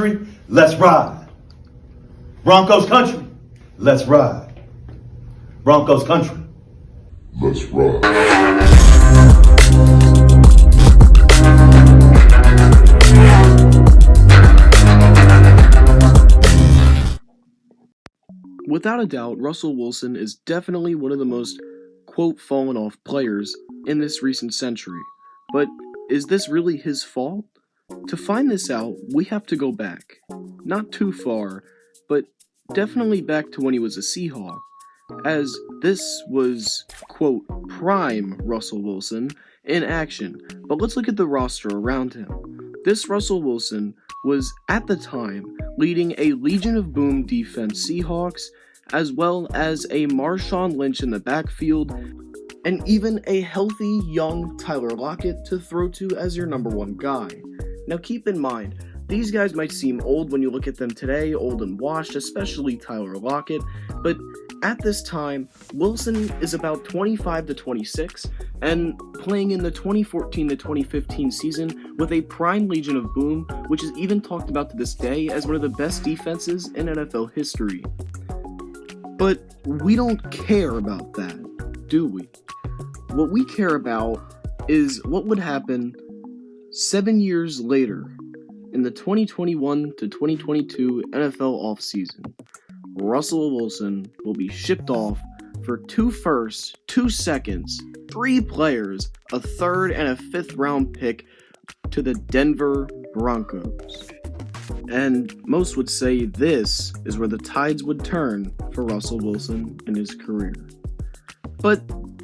Let's ride. Broncos country. Let's ride. Broncos country. Let's ride. Without a doubt, Russell Wilson is definitely one of the most, quote, fallen off players in this recent century. But is this really his fault? To find this out, we have to go back. Not too far, but definitely back to when he was a Seahawk, as this was, quote, prime Russell Wilson in action. But let's look at the roster around him. This Russell Wilson was, at the time, leading a Legion of Boom defense Seahawks, as well as a Marshawn Lynch in the backfield, and even a healthy young Tyler Lockett to throw to as your number one guy. Now keep in mind, these guys might seem old when you look at them today, old and washed, especially Tyler Lockett, but at this time, Wilson is about 25 to 26, and playing in the 2014 to 2015 season with a prime Legion of Boom, which is even talked about to this day as one of the best defenses in NFL history. But we don't care about that, do we? What we care about is what would happen 7 years later in the 2021 to 2022 NFL offseason. Russell Wilson will be shipped off for 2 firsts, 2 seconds, 3 players, a 3rd and a 5th round pick to the Denver Broncos. And most would say this is where the tides would turn for Russell Wilson in his career. But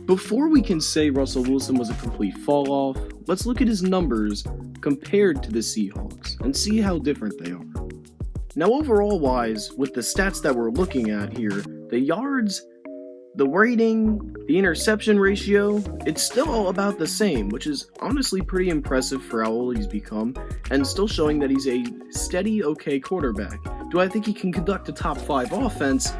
before we can say Russell Wilson was a complete fall off, let's look at his numbers compared to the Seahawks and see how different they are. Now overall wise, with the stats that we're looking at here, the yards, the rating, the interception ratio, it's still all about the same, which is honestly pretty impressive for how old he's become, and still showing that he's a steady, okay quarterback. Do I think he can conduct a top 5 offense?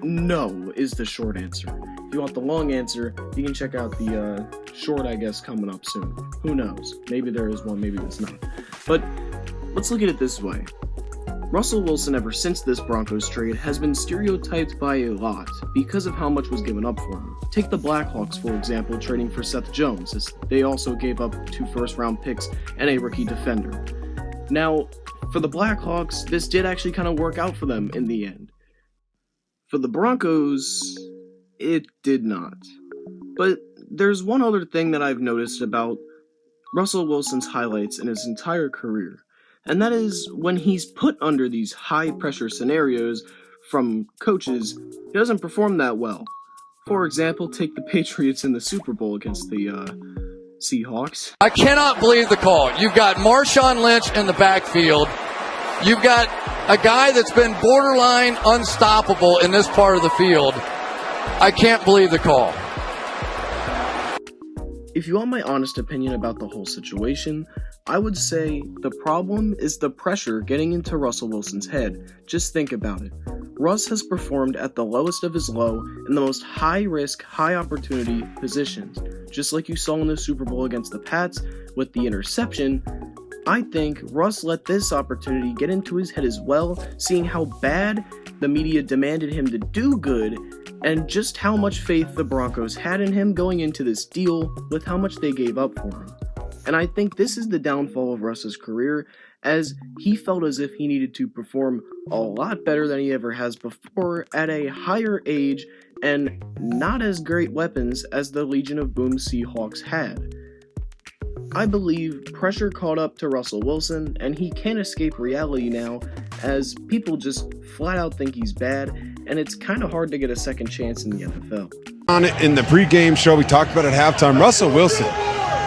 No, is the short answer. If you want the long answer, you can check out the short, I guess, coming up soon. Who knows? Maybe there is one, maybe there's not. But let's look at it this way. Russell Wilson, ever since this Broncos trade, has been stereotyped by a lot because of how much was given up for him. Take the Blackhawks, for example, trading for Seth Jones, as they also gave up 2 first-round picks and a rookie defender. Now, for the Blackhawks, this did actually kind of work out for them in the end. For the Broncos, it did not. But there's one other thing that I've noticed about Russell Wilson's highlights in his entire career. And that is when he's put under these high-pressure scenarios from coaches, he doesn't perform that well. For example, take the Patriots in the Super Bowl against the Seahawks. I cannot believe the call. You've got Marshawn Lynch in the backfield. You've got a guy that's been borderline unstoppable in this part of the field. I can't believe the call. If you want my honest opinion about the whole situation, I would say the problem is the pressure getting into Russell Wilson's head. Just think about it. Russ has performed at the lowest of his low in the most high-risk, high-opportunity positions. Just like you saw in the Super Bowl against the Pats with the interception, I think Russ let this opportunity get into his head as well, seeing how bad the media demanded him to do good, and just how much faith the Broncos had in him going into this deal with how much they gave up for him. And I think this is the downfall of Russ's career, as he felt as if he needed to perform a lot better than he ever has before at a higher age and not as great weapons as the Legion of Boom Seahawks had. I believe pressure caught up to Russell Wilson, and he can't escape reality now, as people just flat out think he's bad, and it's kind of hard to get a second chance in the NFL. On it in the pregame show, we talked about at halftime, Russell Wilson.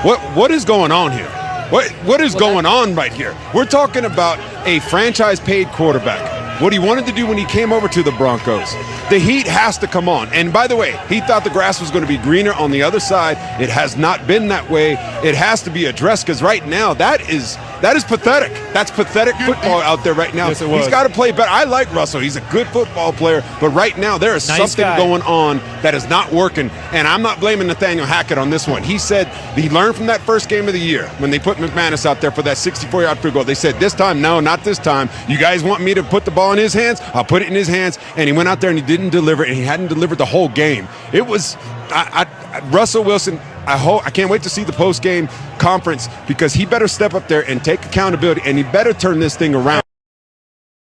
What is going on here? What is going on right here? We're talking about a franchise-paid quarterback. What he wanted to do when he came over to the Broncos. The heat has to come on. And by the way, he thought the grass was going to be greener on the other side. It has not been that way. It has to be addressed, because right now that is That is pathetic. That's pathetic football out there right now. Yes, it was. He's got to play better. I like Russell. He's a good football player. But right now, there is Nice something guy. going on that is not working. And I'm not blaming Nathaniel Hackett on this one. He said he learned from that first game of the year when they put McManus out there for that 64-yard field goal. They said, this time, no, not this time. You guys want me to put the ball in his hands? I'll put it in his hands. And he went out there and he didn't deliver, and he hadn't delivered the whole game. It was Russell Wilson. I can't wait to see the post-game conference, because he better step up there and take accountability, and he better turn this thing around.